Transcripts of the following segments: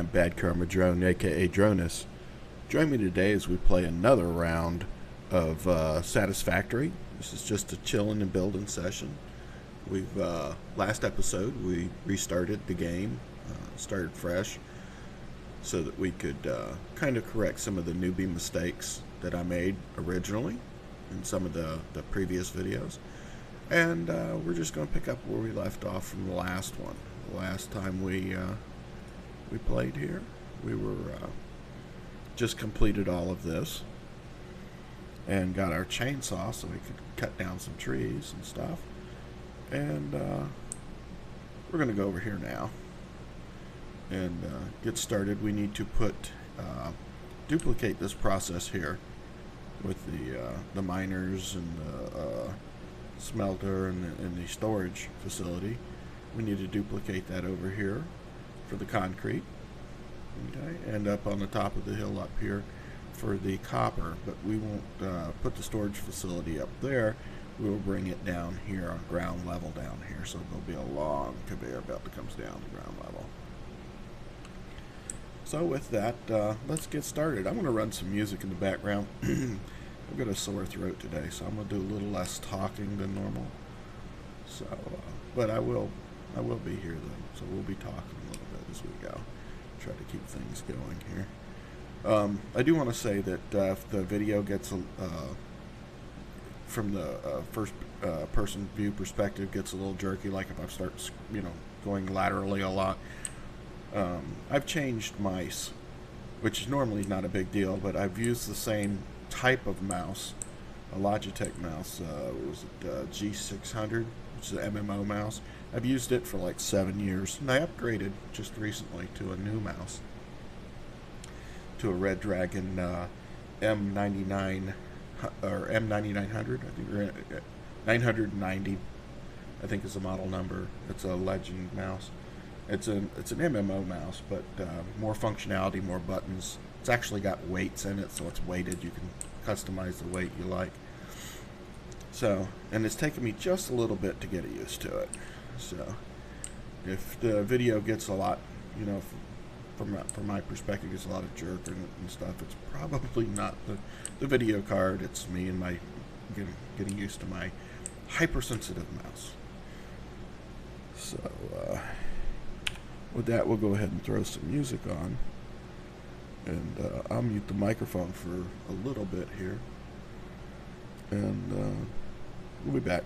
I'm Bad Karma Drone, aka Dronus. Join me today as we play another round of Satisfactory. This is just a chillin' and building session. We've last episode we restarted the game, started fresh, so that we could kind of correct some of the newbie mistakes that I made originally in some of the previous videos. And we're just going to pick up where we left off from the last one. The last time we played here, we were just completed all of this and got our chainsaw so we could cut down some trees and stuff. And we're going to go over here now and get started. We need to duplicate this process here with the miners and the smelter and the storage facility. We need to duplicate that over here for the concrete, okay, and up on the top of the hill up here for the copper, but we won't put the storage facility up there. We will bring it down here on ground level down here, so there'll be a long conveyor belt that comes down to ground level. So with that, let's get started. I'm going to run some music in the background. I've got a sore throat today, so I'm going to do a little less talking than normal. So, but I will be here though, so we'll be talking a little bit as we go. Try to keep things going here. I do want to say that if the video gets from the first person view perspective gets a little jerky, like if I start going laterally a lot, I've changed mice, which is normally not a big deal, but I've used the same type of mouse, a Logitech mouse. Was it G600, which is an MMO mouse. I've used it for like 7 years, and I upgraded just recently to a new mouse, to a Red Dragon M99 or M9900. I think 990. I think is the model number. It's a Legend mouse. It's an MMO mouse, but more functionality, more buttons. It's actually got weights in it, so it's weighted. You can customize the weight you like. So, and it's taken me just a little bit to get used to it. So, if the video gets a lot, from my perspective, gets a lot of jerk and stuff, it's probably not the video card. It's me and my getting used to my hypersensitive mouse. So, with that, we'll go ahead and throw some music on, and I'll mute the microphone for a little bit here, and we'll be back.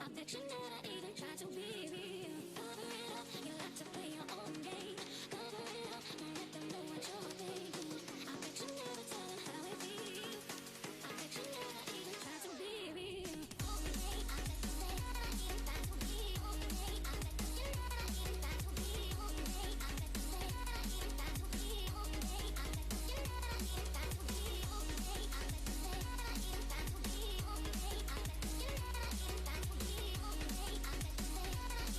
Affection that I even try to be real. Cover it up, you like to play your own game. Cover it up, don't let them know what you're thinking. Affection never tell them how it feels. Affection that I even try to be real. Affection that I even try to be real. Affection that I even try to be real. Affection that I even try to be real. Affection that I even try to be real. Affection that I even try to be real. Affection that I even try to be real. Affection that I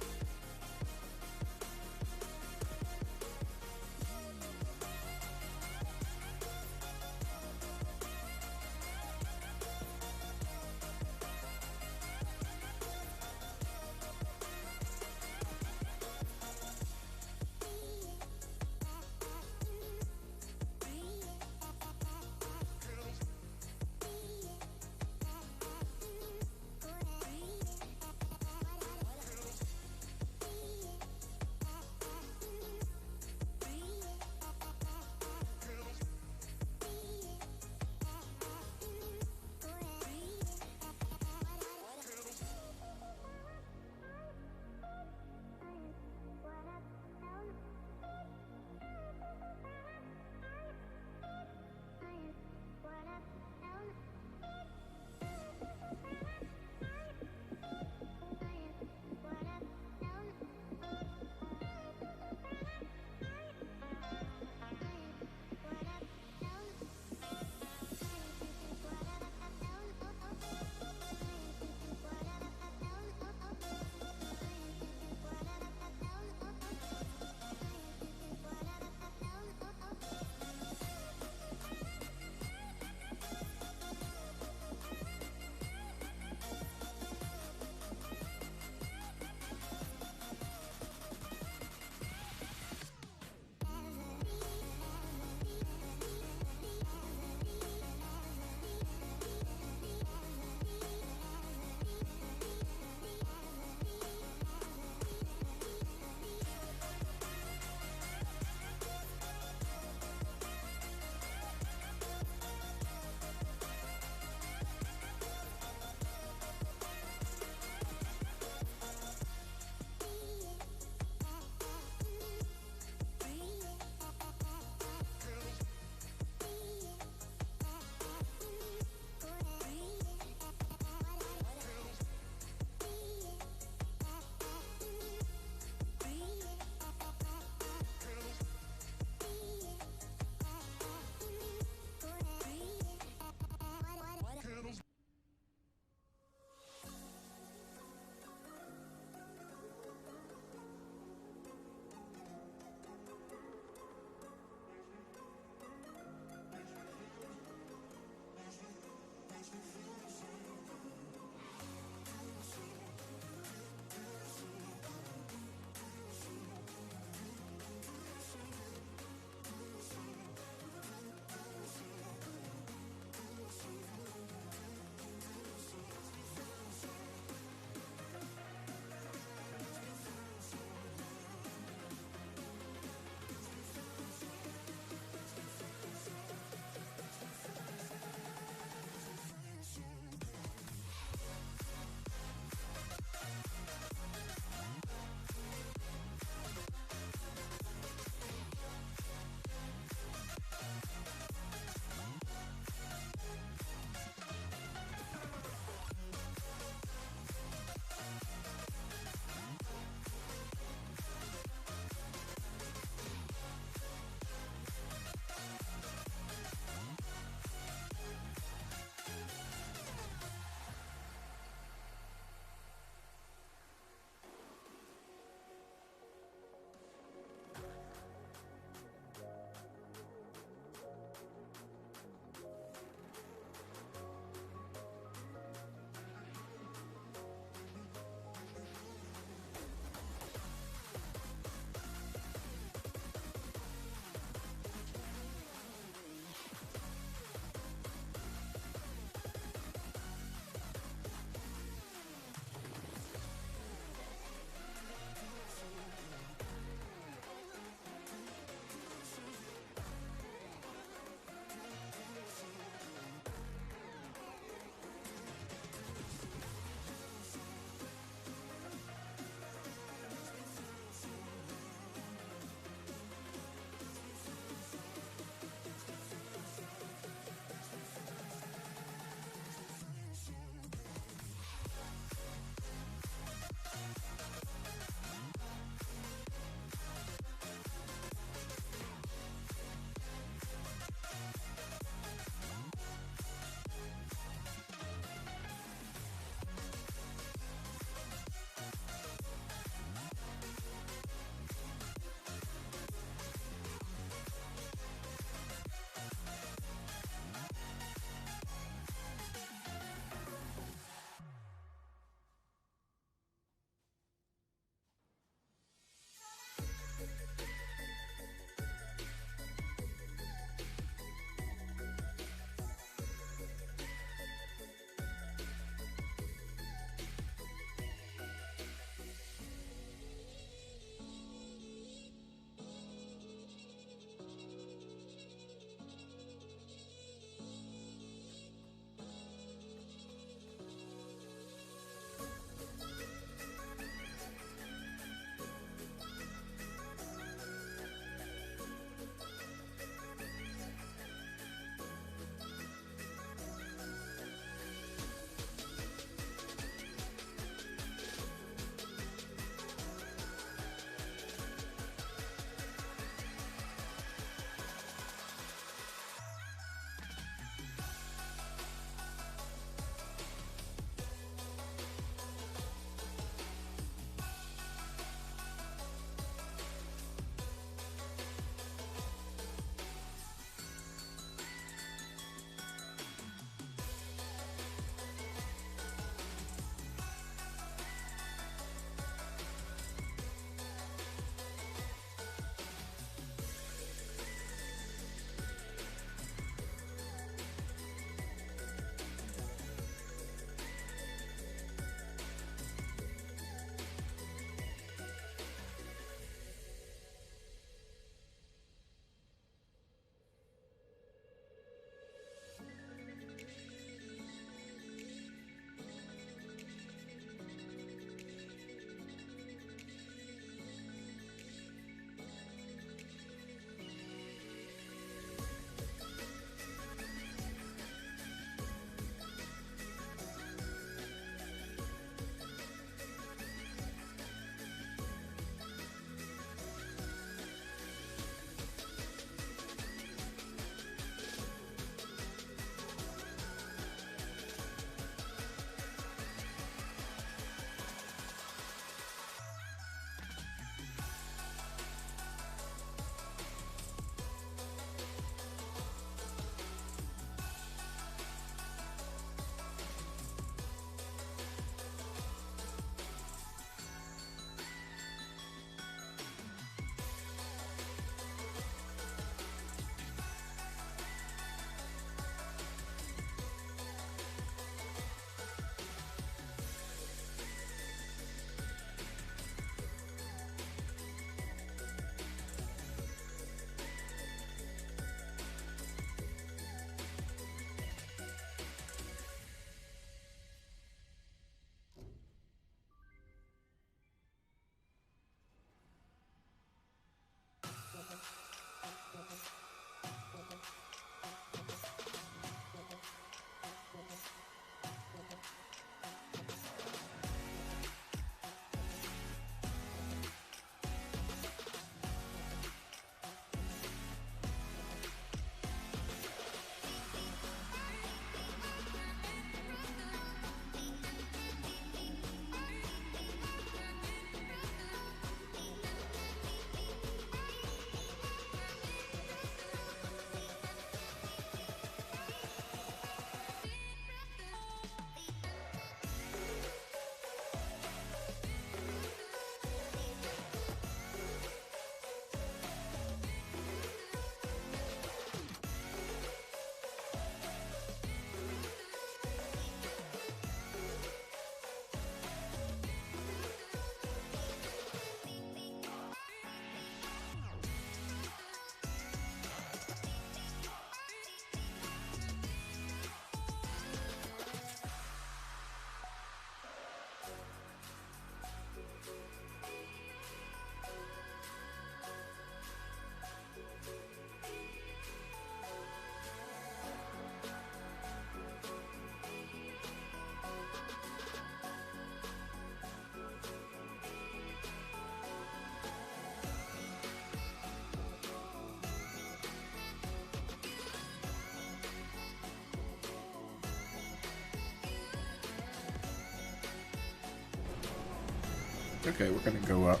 Okay, we're gonna go up.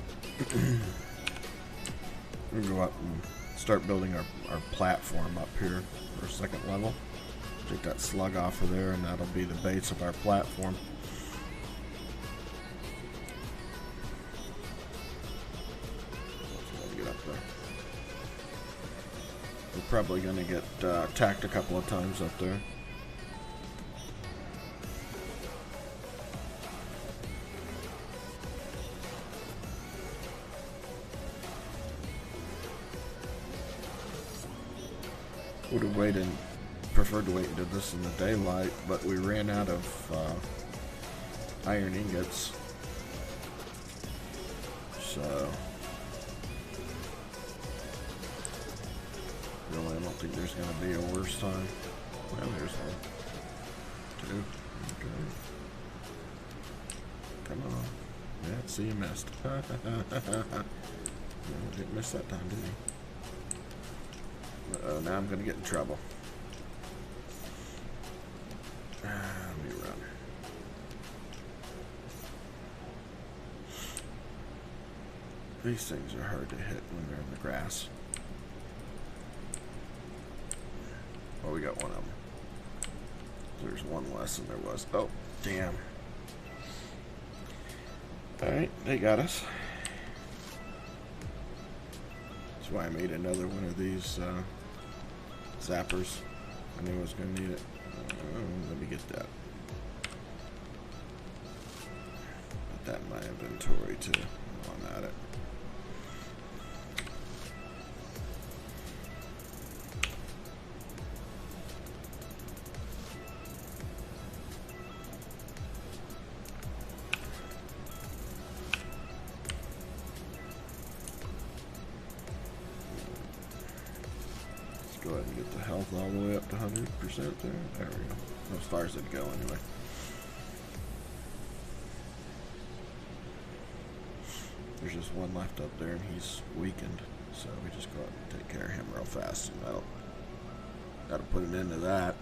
We're gonna go up and start building our platform up here for a second level. Take that slug off of there, and that'll be the base of our platform. Get up there. We're probably gonna get attacked a couple of times up there. Would have waited, preferred to wait and did this in the daylight, but we ran out of iron ingots. So, really, I don't think there's going to be a worse time. Well, there's one. Two. Okay. Come on. Yeah, see, you missed. No, didn't miss that time, did he? Uh-oh, now I'm going to get in trouble. Let me run. These things are hard to hit when they're in the grass. Oh, we got one of them. There's one less than there was. Oh, damn. Alright, they got us. That's why I made another one of these zappers. I knew I was going to need it. Let me get that. Put that in my inventory too while I'm at it. Go ahead and get the health all the way up to 100% there. There we go. As far as it'd go anyway. There's just one left up there and he's weakened. So we just go ahead and take care of him real fast. And that'll put an end to that.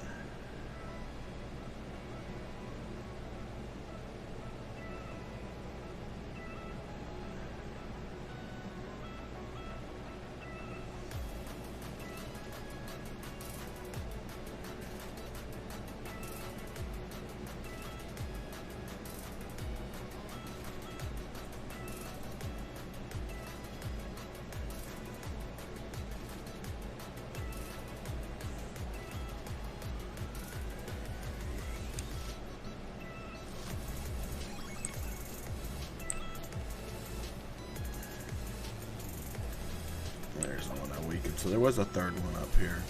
There's the one I weakened. So there was a third one up here.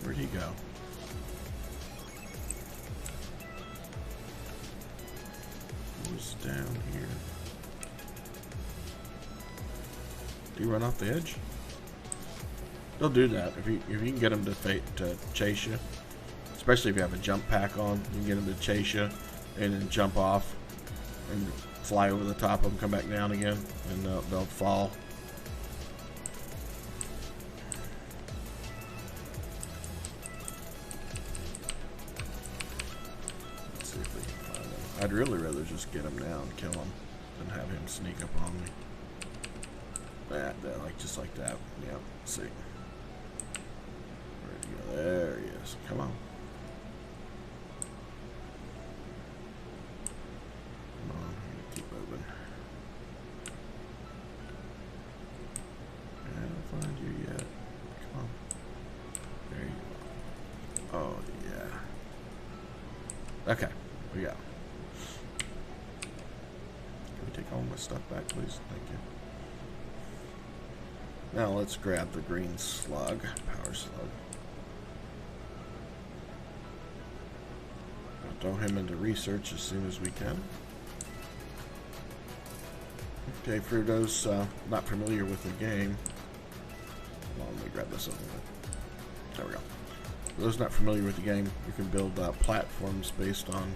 Where'd he go? He was down here. Did he run off the edge? They'll do that if you can get them to chase you. Especially if you have a jump pack on, you can get them to chase you and then jump off and fly over the top of them, come back down again, and they'll fall. I'd really rather just get him now and kill him than have him sneak up on me. That like just like that. Yeah. See. Where'd he go? There he is. Come on. Come on. Keep moving. I don't find you yet. Come on. There you go. Oh yeah. Okay. We got. Take all my stuff back, please. Thank you. Now let's grab the green slug, power slug. I'll throw him into research as soon as we can. Okay, for those not familiar with the game, hold on, let me grab this over there. There we go. For those not familiar with the game, you can build platforms based on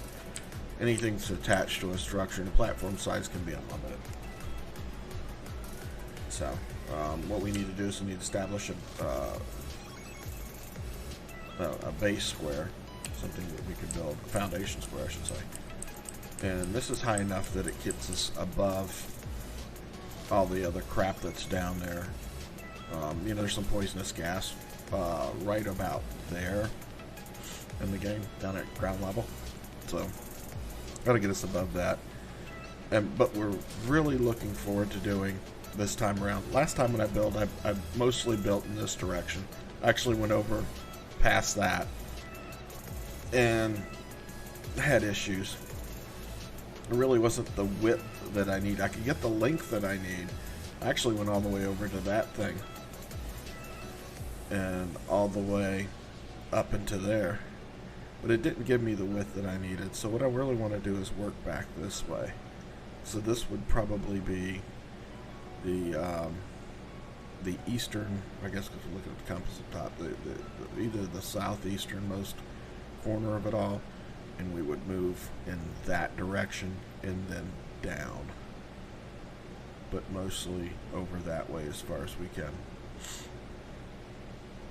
anything that's attached to a structure, and the platform size can be unlimited. So, what we need to do is we need to establish a base square, something that we could build, a foundation square, I should say. And this is high enough that it gets us above all the other crap that's down there. You know, there's some poisonous gas right about there in the game, down at ground level. So, gotta get us above that. But we're really looking forward to doing this time around. Last time when I built, I mostly built in this direction. I actually went over past that and had issues. It really wasn't the width that I need. I could get the length that I need. I actually went all the way over to that thing and all the way up into there, but it didn't give me the width that I needed. So what I really want to do is work back this way. So this would probably be the eastern, I guess, because we're looking at the compass up top, either the southeasternmost corner of it all, and we would move in that direction and then down, but mostly over that way as far as we can.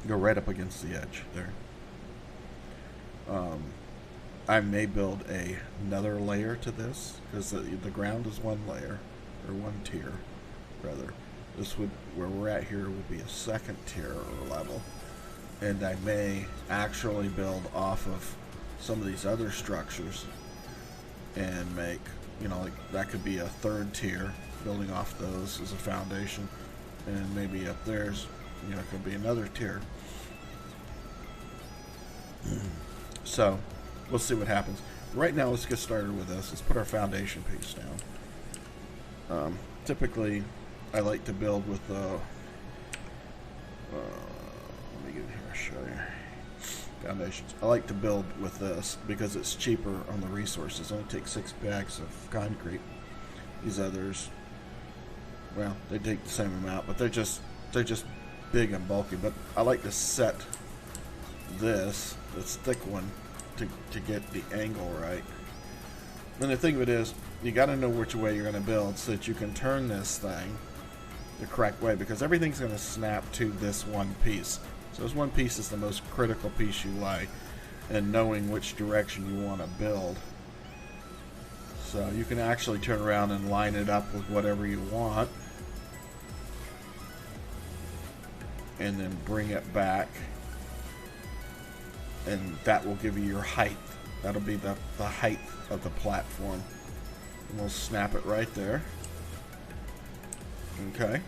Go right up against the edge there. I may build another layer to this, because the ground is one layer, or one tier rather. This would, where we're at here, would be a second tier or level, and I may actually build off of some of these other structures and make, you know, like that could be a third tier, building off those as a foundation, and maybe up there's, you know, could be another tier. So we'll see what happens. Right now, let's get started with this. Let's put our foundation piece down. Typically, I like to build with the let me get in here and show you foundations. I like to build with this because it's cheaper on the resources. It only takes 6 bags of concrete. These others, well, they take the same amount, but they're just big and bulky. But I like to set this thick one to get the angle right. And the thing of it is, you got to know which way you're going to build so that you can turn this thing the correct way, because everything's going to snap to this one piece. So this one piece is the most critical piece you like, and knowing which direction you want to build. So you can actually turn around and line it up with whatever you want, and then bring it back, and that will give you your height. That'll be the height of the platform. And we'll snap it right there. Okay.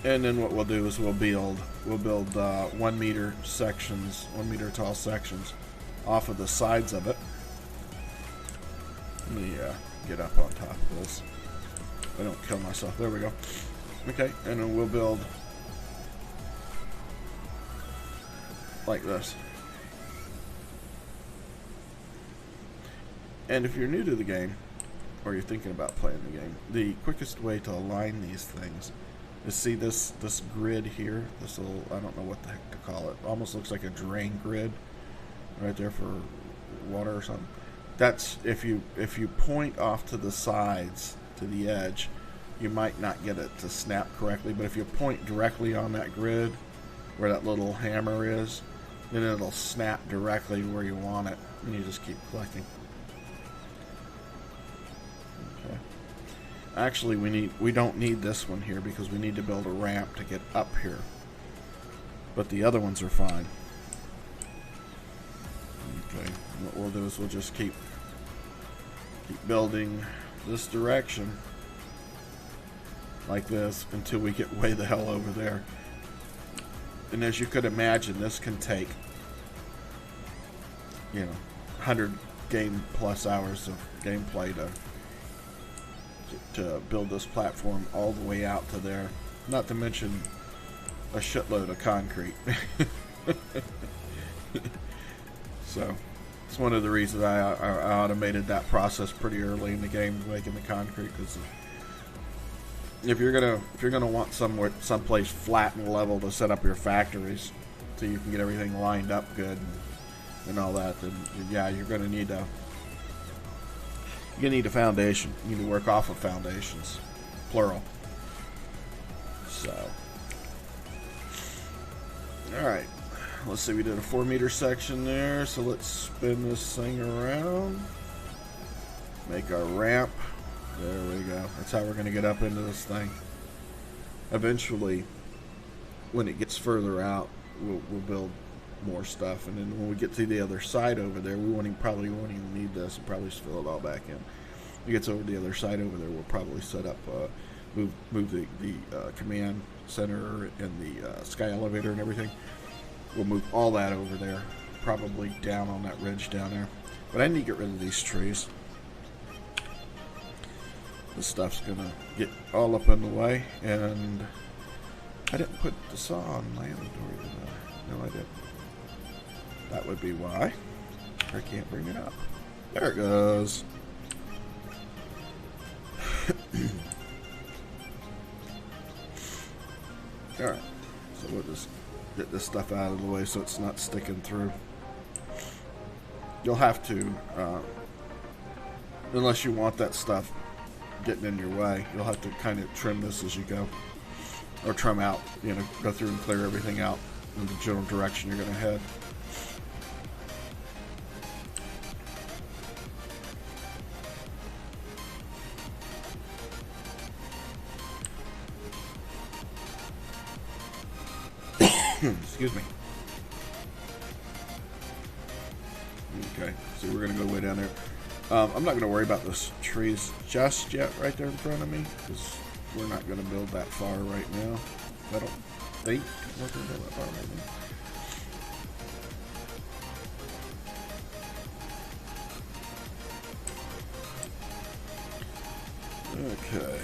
And then what we'll do is we'll build 1 meter sections, 1 meter tall sections off of the sides of it. Let me get up on top of this. I don't kill myself. There we go. Okay, and then we'll build like this. And if you're new to the game, or you're thinking about playing the game, the quickest way to align these things is, see this grid here, this little, I don't know what the heck to call it, almost looks like a drain grid right there for water or something. That's, if you point off to the sides, to the edge, you might not get it to snap correctly, but if you point directly on that grid where that little hammer is, then it'll snap directly where you want it, and you just keep clicking. Okay. Actually, we don't need this one here because we need to build a ramp to get up here, but the other ones are fine. Okay, and what we'll do is we'll just keep building this direction like this until we get way the hell over there. And as you could imagine, this can take, you know, 100 game plus hours of gameplay to build this platform all the way out to there, not to mention a shitload of concrete. So it's one of the reasons I automated that process pretty early in the game, making the concrete, because if you're gonna want someplace flat and level to set up your factories so you can get everything lined up good and all that, then yeah, you're gonna need a foundation. You need to work off of foundations, plural. So, all right, Let's see, we did a 4-meter section there, so let's spin this thing around. Make our ramp. There we go. That's how we're going to get up into this thing. Eventually, when it gets further out, we'll build more stuff, and then when we get to the other side over there, probably won't even need this, and probably just fill it all back in. When it gets over the other side over there, we'll probably set up, move the command center and the sky elevator and everything. We'll move all that over there, probably down on that ridge down there. But I need to get rid of these trees. This stuff's gonna get all up in the way, and I didn't put the saw on my inventory, did I? No, I didn't. That would be why I can't bring it up. There it goes. Alright, so we'll just get this stuff out of the way so it's not sticking through. You'll have to, unless you want that stuff getting in your way, you'll have to kind of trim this as you go. Or trim out, you know, go through and clear everything out in the general direction you're going to head. Excuse me. Okay, so we're going to go way down there. I'm not going to worry about those trees just yet right there in front of me, because we're not going to build that far right now. I don't think we're going to build that far right now. Okay.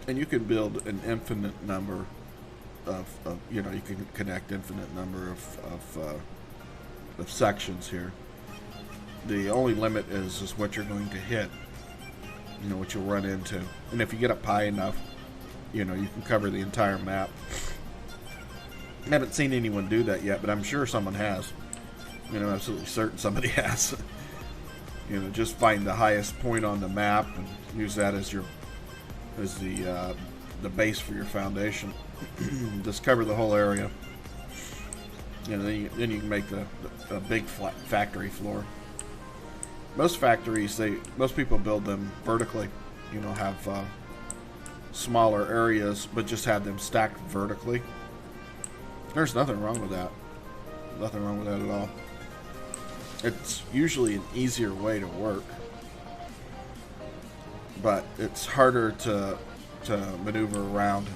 And you can build an infinite number of you know, you can connect infinite number of sections here. The only limit is what you're going to hit, you know, what you'll run into. And if you get up high enough, you know, you can cover the entire map. I haven't seen anyone do that yet, but I'm sure someone has. You know, absolutely certain somebody has. You know, just find the highest point on the map and use that as your the base for your foundation. Just cover the whole area. You know, then you can make a big flat factory floor. Most factories, most people build them vertically. You know, have smaller areas, but just have them stacked vertically. There's nothing wrong with that. Nothing wrong with that at all. It's usually an easier way to work, but it's harder to maneuver around.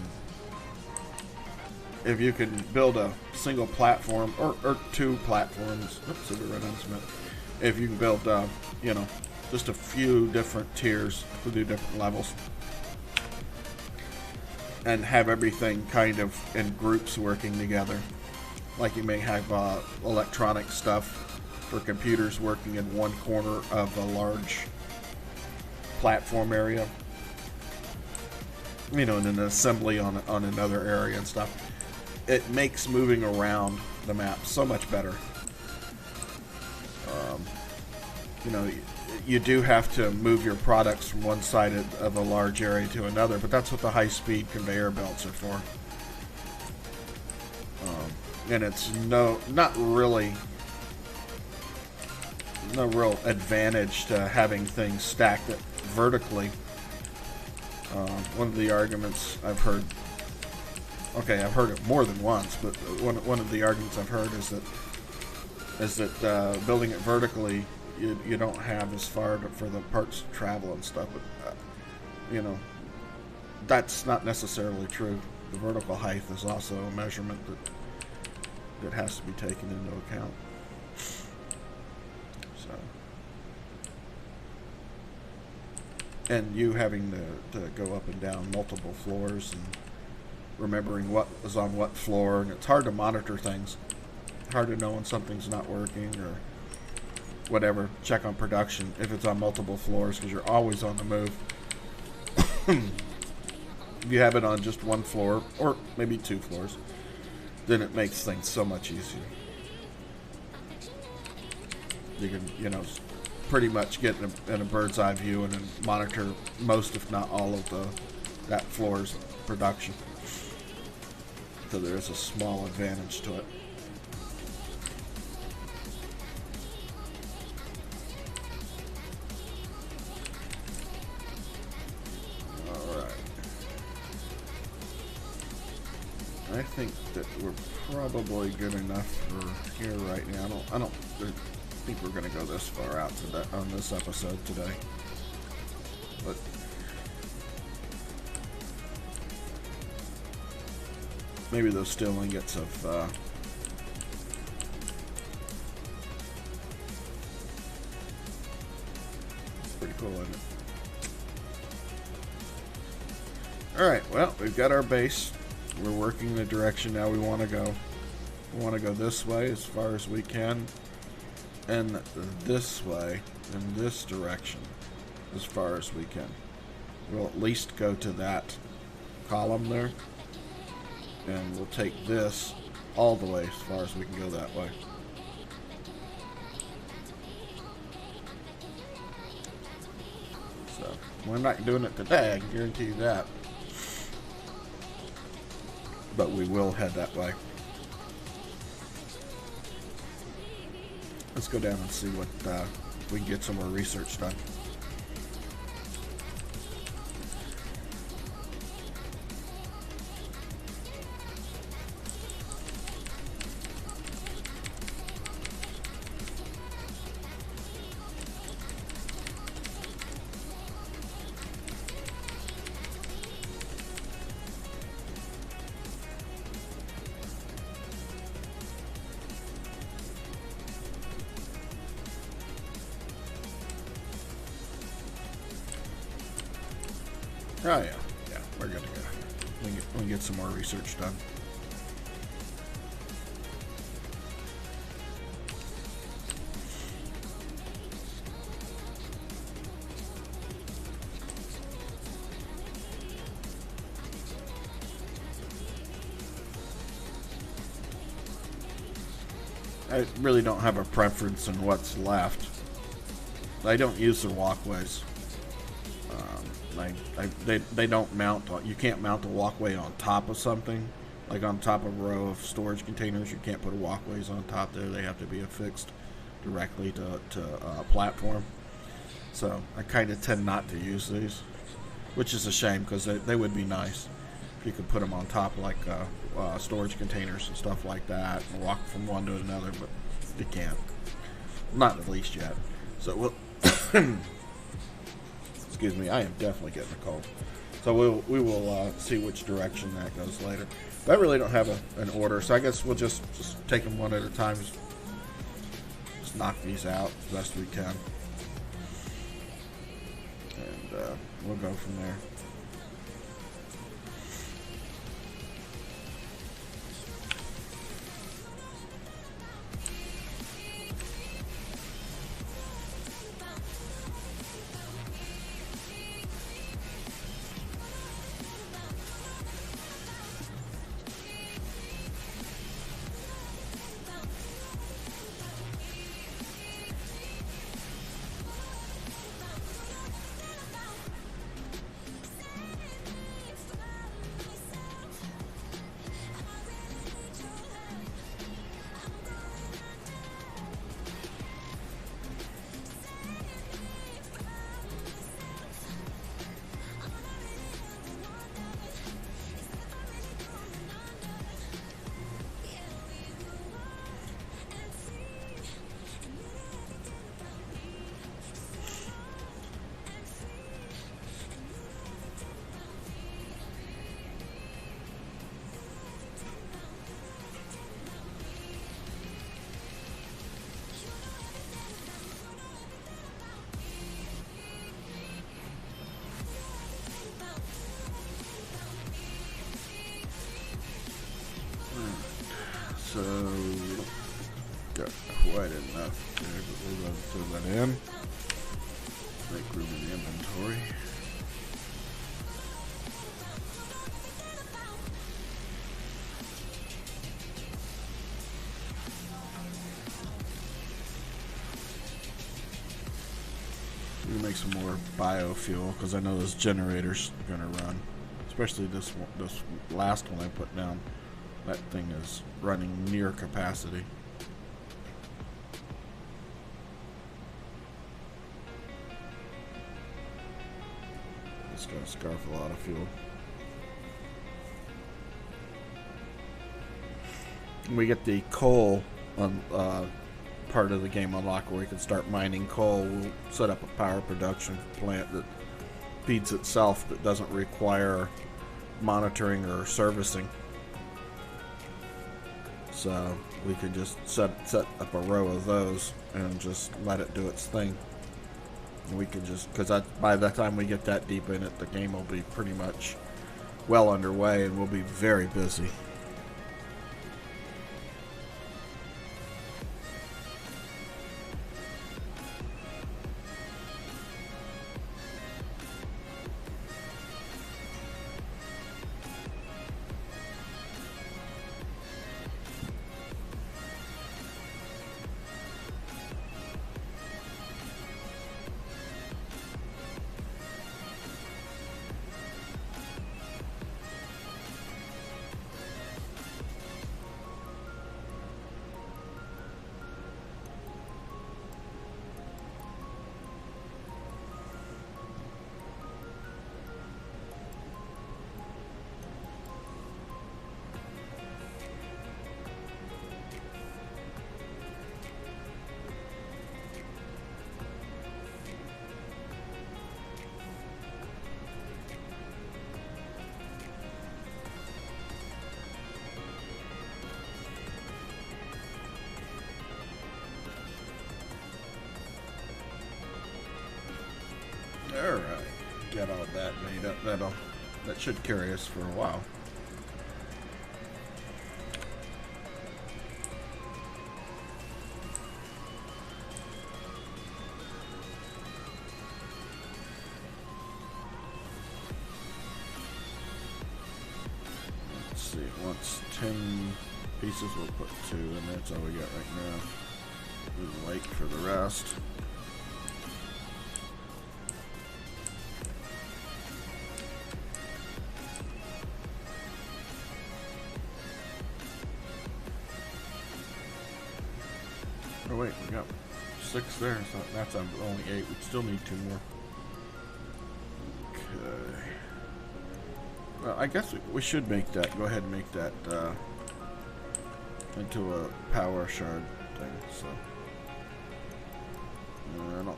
If you can build a single platform or two platforms, oops, right on cement. If you can build, you know, just a few different tiers to do different levels, and have everything kind of in groups working together, like you may have electronic stuff for computers working in one corner of a large platform area, you know, and an assembly on another area and stuff. It makes moving around the map so much better. You know, you do have to move your products from one side of a large area to another, but that's what the high-speed conveyor belts are for. And it's not really no real advantage to having things stacked vertically. One of the arguments I've heard, okay, I've heard it more than once, but one of the arguments I've heard is that building it vertically, you don't have as far for the parts to travel and stuff. But you know, that's not necessarily true. The vertical height is also a measurement that has to be taken into account. So, and you having to go up and down multiple floors and remembering what is on what floor, and it's hard to monitor things. Hard to know when something's not working or whatever. Check on production if it's on multiple floors, because you're always on the move. If you have it on just one floor or maybe two floors, then it makes things so much easier. You can, you know, pretty much get in a bird's eye view and then monitor most, if not all, of that floor's production. So there is a small advantage to it. I think that we're probably good enough for here right now. I don't think we're going to go this far out on this episode today. But maybe those steel ingots of it's pretty cool, isn't it? Alright, well, we've got our base. We're working the direction now we want to go. We want to go this way as far as we can, and this way, in this direction, as far as we can. We'll at least go to that column there, and we'll take this all the way as far as we can go that way. So, we're not doing it today, I can guarantee you that. But we will head that way. Let's go down and see what we can get some more research done. Oh yeah, we're good to go. We can get some more research done. I really don't have a preference in what's left. I don't use the walkways. They don't mount on, you can't mount a walkway on top of something, like on top of a row of storage containers. You can't put walkways on top there. They have to be affixed directly to a platform. So I kind of tend not to use these, which is a shame because they would be nice if you could put them on top like storage containers and stuff like that and walk from one to another, but you can't. Not at least yet. So we'll excuse me, I am definitely getting a cold. So we will see which direction that goes later. But I really don't have an order, so I guess we'll just take them one at a time. Just knock these out as best we can. And we'll go from there. So we don't got quite enough there, but we're going to fill that in. Make room in the inventory. some more biofuel because I know this generator's gonna run. Especially this last one I put down. That thing is running near capacity. It's gonna scarf a lot of fuel. We get the coal on part of the game unlock where we can start mining coal. We'll set up a power production plant that feeds itself, that doesn't require monitoring or servicing. So we can just set up a row of those and just let it do its thing. And we can just, because by the time we get that deep in it, the game will be pretty much well underway and we'll be very busy. Alright, get all that made up. That should carry us for a while. Let's see, once 10 pieces, we'll put 2, and that's all we got right now. We'll wait for the rest. Oh wait, we got 6 there, so that's only 8. We still need 2 more. Okay. Well, I guess we should make that, go ahead and make that into a power shard thing, so.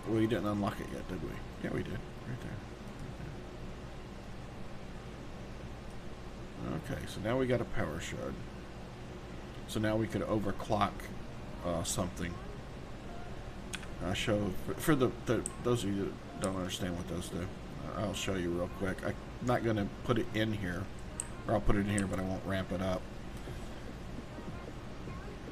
We didn't unlock it yet, did we? Yeah, we did. Right there. Okay, so now we got a power shard. So now we could overclock something. I'll show for those of you that don't understand what those do. I'll show you real quick. I'm not going to put it in here, or I'll put it in here, but I won't ramp it up.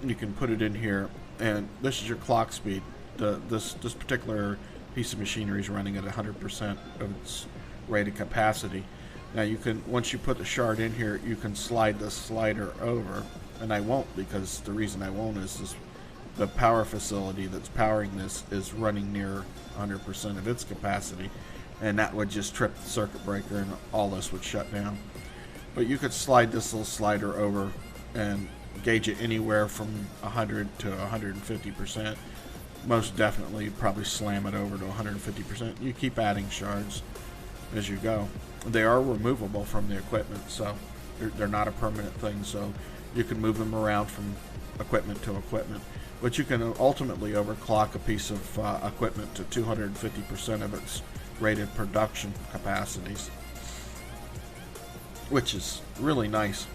You can put it in here, and this is your clock speed. This particular piece of machinery is running at 100% of its rated capacity. Now you can, once you put the shard in here, you can slide the slider over, and I won't, because the reason I won't is this. The power facility that's powering this is running near 100% of its capacity, and that would just trip the circuit breaker and all this would shut down. But you could slide this little slider over and gauge it anywhere from 100 to 150%. Most definitely probably slam it over to 150%. You keep adding shards as you go. They are removable from the equipment, so they're not a permanent thing, so you can move them around from equipment to equipment. But you can ultimately overclock a piece of equipment to 250% of its rated production capacities, which is really nice.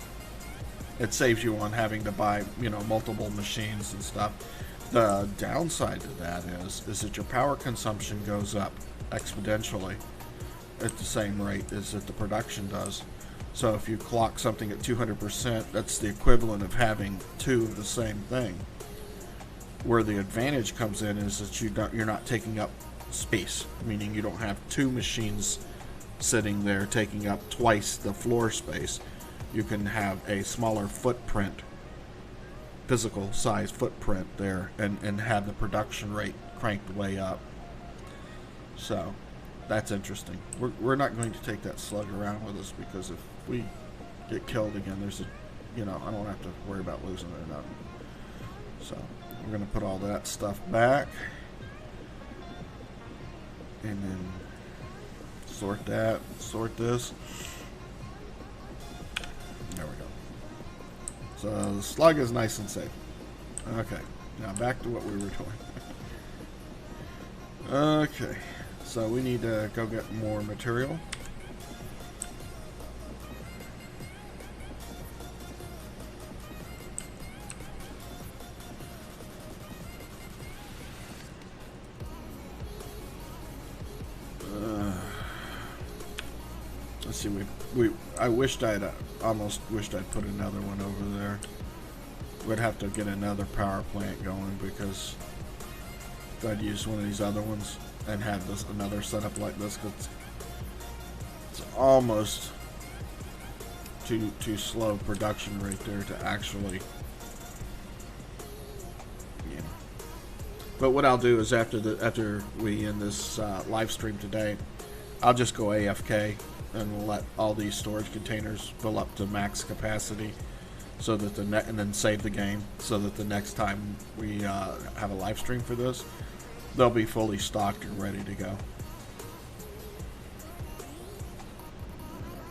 It saves you on having to buy, multiple machines and stuff. The downside to that is that your power consumption goes up exponentially at the same rate as that the production does. So if you clock something at 200%, that's the equivalent of having 2 of the same thing. Where the advantage comes in is that you're not taking up space, meaning you don't have 2 machines sitting there taking up twice the floor space. You can have a smaller footprint, physical size footprint there, and have the production rate cranked way up. So that's interesting. We're not going to take that slug around with us, because if we get killed again, there's a, I don't have to worry about losing it or not. So we're going to put all that stuff back, and then sort that, sort this. There we go. So the slug is nice and safe. Okay, now back to what we were doing. Okay, so we need to go get more material. Let's see, I wished almost wished I'd put another one over there. We'd have to get another power plant going, because if I'd use one of these other ones and have this another setup like this, it's almost too slow production right there to actually, But what I'll do is after we end this live stream today, I'll just go AFK, and we'll let all these storage containers fill up to max capacity, so that and then save the game, so that the next time we have a live stream for this, they'll be fully stocked and ready to go.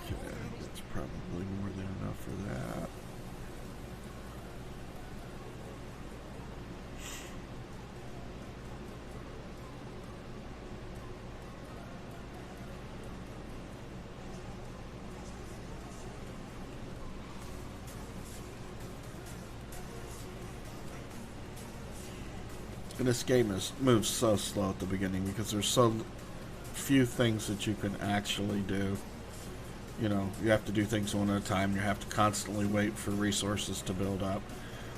Okay, that's probably more than enough for that. And this game moves so slow at the beginning, because there's so few things that you can actually do. You have to do things one at a time. You have to constantly wait for resources to build up.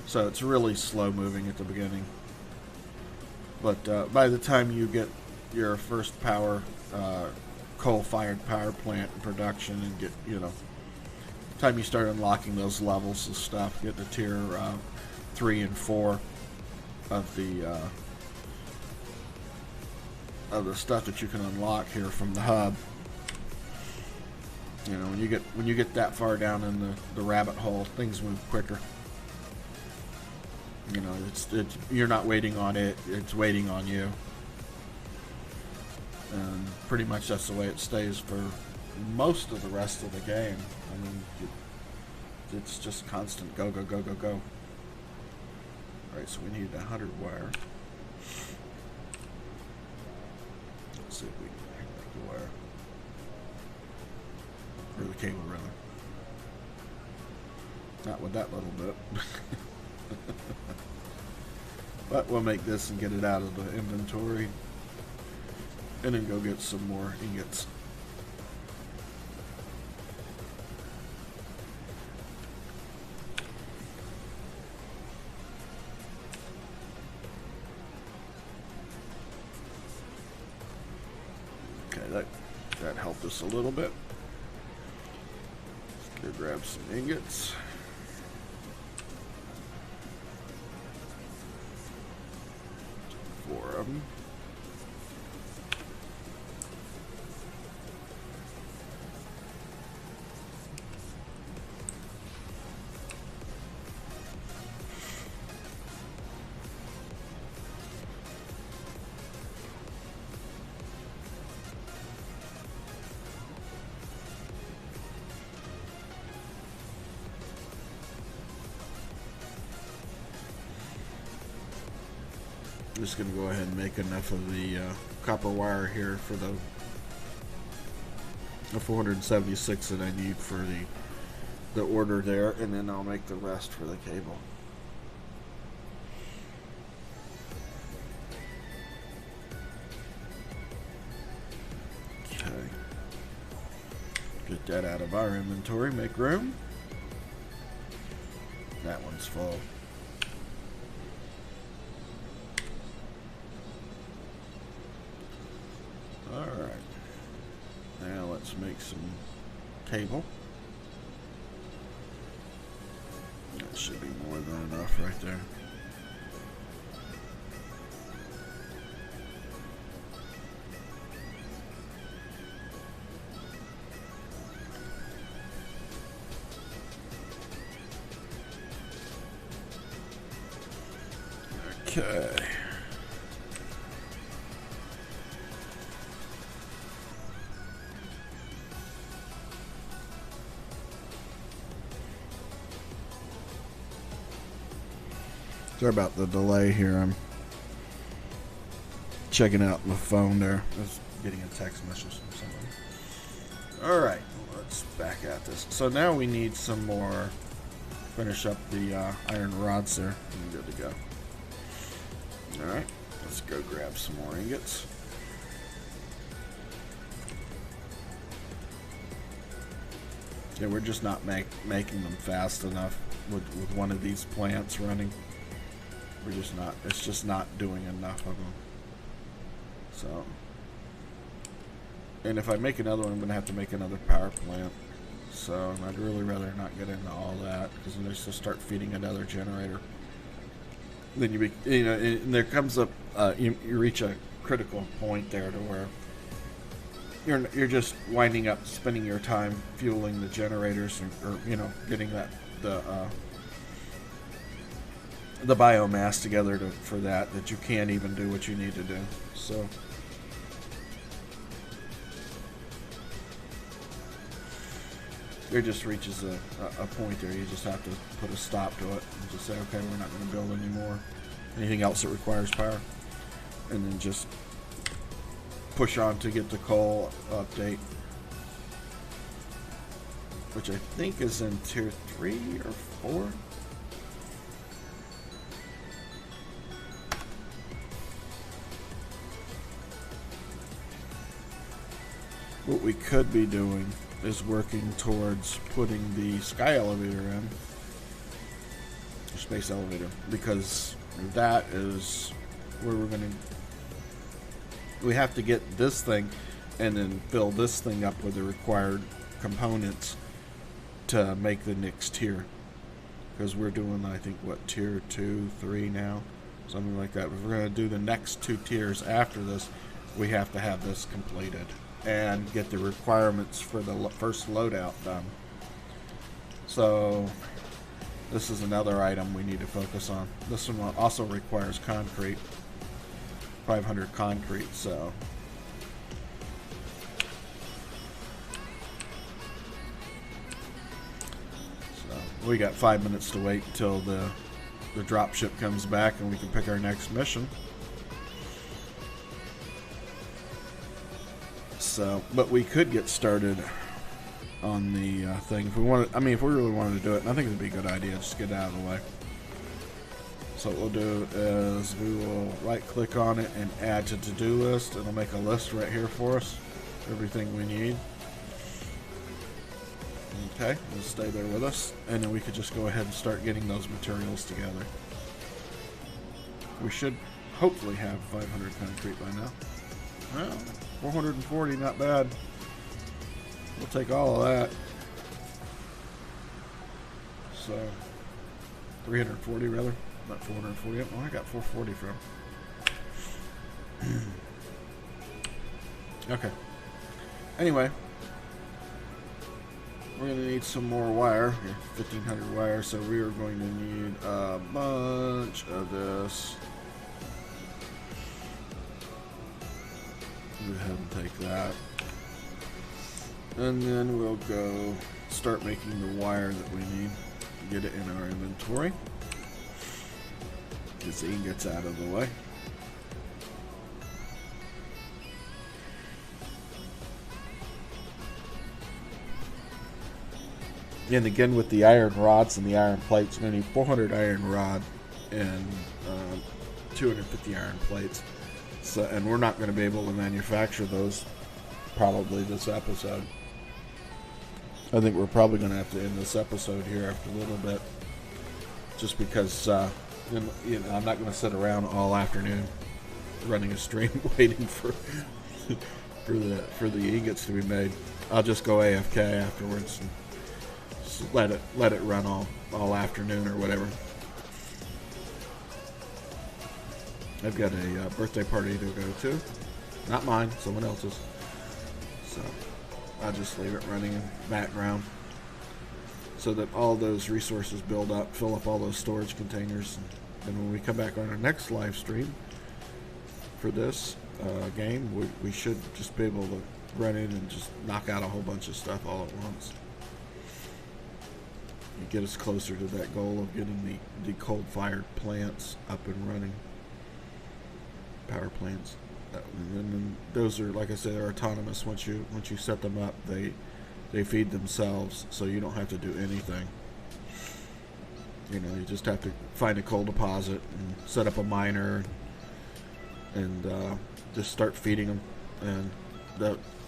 So it's really slow moving at the beginning. But by the time you get your first coal-fired power plant in production, and get, time you start unlocking those levels and stuff, get to tier 3 and 4 of the stuff that you can unlock here from the hub. When you get that far down in the rabbit hole, things move quicker. You're not waiting on it's waiting on you. And pretty much that's the way it stays for most of the rest of the game. I mean, it's just constant go, go, go, go, go. Alright, so we need 100 wire. Let's see if we can make the wire. Or the cable, rather. Not with that little bit. But we'll make this and get it out of the inventory. And then go get some more ingots. That helped us a little bit. Let's go grab some ingots. Four of them. I'm just going to go ahead and make enough of the copper wire here for the 476 that I need for the order there, and then I'll make the rest for the cable. Okay. Get that out of our inventory, make room. That one's full. Alright, now let's make some cable. That should be more than enough right there. Okay. Sorry about the delay here. I'm checking out my phone there. I was getting a text message from somebody. Alright, let's back at this. So now we need some more. Finish up the iron rods there. And good to go. Alright, let's go grab some more ingots. Yeah, we're just not making them fast enough with one of these plants running. We're just not, it's just not doing enough of them. So, and if I make another one, I'm going to have to make another power plant. So, I'd really rather not get into all that, because then there's to start feeding another generator. Then you know, and there comes up, you reach a critical point there to where you're just winding up spending your time fueling the generators, or you know, getting that the biomass together for that you can't even do what you need to do. So there just reaches a point there. You just have to put a stop to it and just say, okay, we're not going to build anymore. Anything else that requires power, and then just push on to get the coal update, which I think is in tier 3 or 4. What we could be doing is working towards putting the sky elevator in, or space elevator, because that is where we have to get this thing and then fill this thing up with the required components to make the next tier, because we're doing, I think, what, tier 2, 3 now, something like that. If we're going to do the next 2 tiers after this, we have to have this completed and get the requirements for the first loadout done. So this is another item we need to focus on. This one also requires concrete, 500 concrete, so we got 5 minutes to wait until the drop ship comes back and we can pick our next mission. So, but we could get started on the thing if we wanted. I mean, if we really wanted to do it, and I think it'd be a good idea just to get it out of the way. So what we'll do is we will right-click on it and add to to-do list. It'll make a list right here for us, everything we need. Okay, we'll stay there with us, and then we could just go ahead and start getting those materials together. We should hopefully have 500 concrete by now. Well, 440, not bad. We'll take all of that. So, 340 rather, not 440. Oh, I got 440 from. Okay. Anyway, we're going to need some more wire. Here, 1,500 wire, so we are going to need a bunch of this. Go ahead and take that. And then we'll go start making the wire that we need to get it in our inventory. Get the ingots out of the way. And again, with the iron rods and the iron plates, we're going to need 400 iron rod and 250 iron plates. So, and we're not going to be able to manufacture those probably this episode. I think we're probably going to have to end this episode here after a little bit, just because you know, I'm not going to sit around all afternoon running a stream waiting for the ingots to be made. I'll just go AFK afterwards and just let it run all afternoon or whatever. I've got a birthday party to go to. Not mine, someone else's. So I'll just leave it running in the background so that all those resources build up, fill up all those storage containers, and And when we come back on our next live stream for this game, we should just be able to run in and just knock out a whole bunch of stuff all at once. You get us closer to that goal of getting the coal-fired plants up and running. Power plants. And then those are, like I said, they're autonomous. Once you set them up, they feed themselves, so you don't have to do anything. You know, you just have to find a coal deposit and set up a miner and just start feeding them, and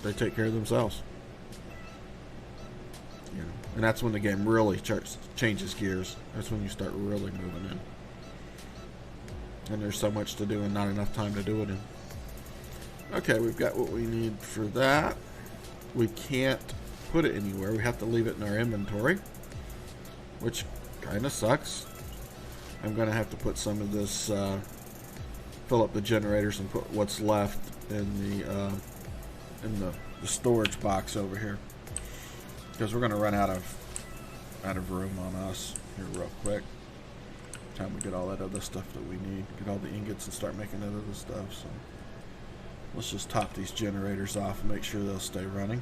they take care of themselves. You know, and that's when the game really changes gears. That's when you start really moving in. And there's so much to do and not enough time to do it in. Okay, we've got what we need for that. We can't put it anywhere. We have to leave it in our inventory, which kind of sucks. I'm going to have to put some of this, fill up the generators and put what's left in the storage box over here, because we're going to run out of room on us here real quick. Time we get all that other stuff that we need, get all the ingots and start making that other stuff. So let's just top these generators off and make sure they'll stay running.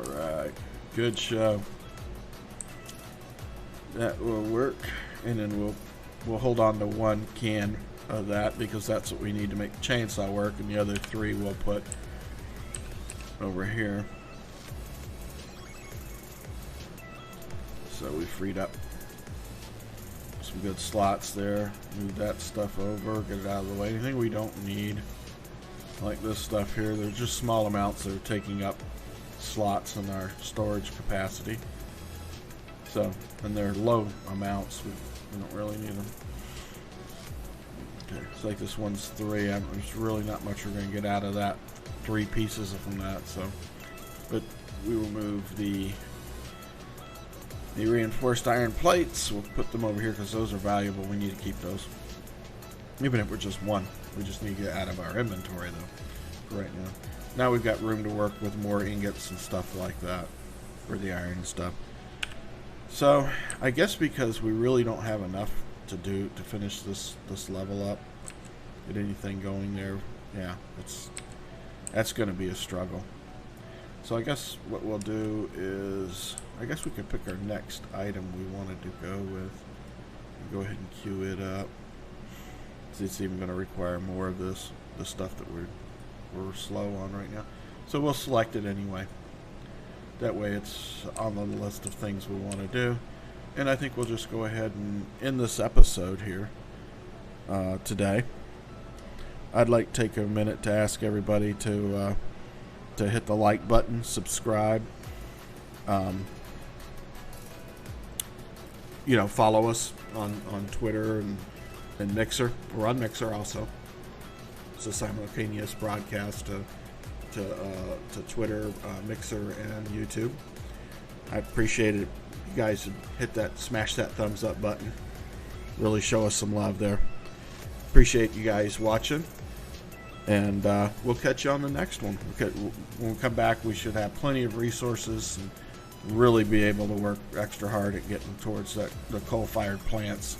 Alright, good show. That will work, and then we'll hold on to one can of that because that's what we need to make the chainsaw work, and the other three we'll put over here. So we freed up some good slots there. Move that stuff over, get it out of the way. Anything we don't need, like this stuff here, they're just small amounts that are taking up slots in our storage capacity. So, and they're low amounts, we don't really need them. Okay, it's like this one's 3. There's really not much we're going to get out of that. 3 pieces from that, so. But we will move the reinforced iron plates. We'll put them over here because those are valuable. We need to keep those. Even if we're just one. We just need to get out of our inventory, though, for right now. Now we've got room to work with more ingots and stuff like that for the iron and stuff. So, I guess because we really don't have enough to do to finish this level up, get anything going there, yeah, that's going to be a struggle. So I guess what we'll do is, I guess we can pick our next item we wanted to go with. Go ahead and queue it up. See, it's even going to require more of the stuff that we're slow on right now. So we'll select it anyway. That way it's on the list of things we want to do. And I think we'll just go ahead and end this episode here today. I'd like to take a minute to ask everybody to hit the like button, subscribe, you know, follow us on Twitter and Mixer. We're on Mixer also. It's a simultaneous broadcast to Twitter, Mixer, and YouTube. I appreciate it. You guys smash that thumbs up button. Really show us some love there. Appreciate you guys watching. And we'll catch you on the next one. When we come back, we should have plenty of resources and really be able to work extra hard at getting towards the coal-fired plants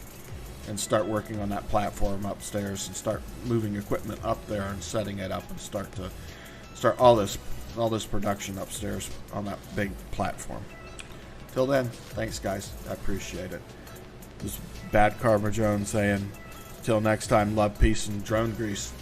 and start working on that platform upstairs and start moving equipment up there and setting it up and start all this production upstairs on that big platform. Till then, thanks guys. I appreciate it. This is Bad Karma Jones saying, till next time, love, peace, and drone grease.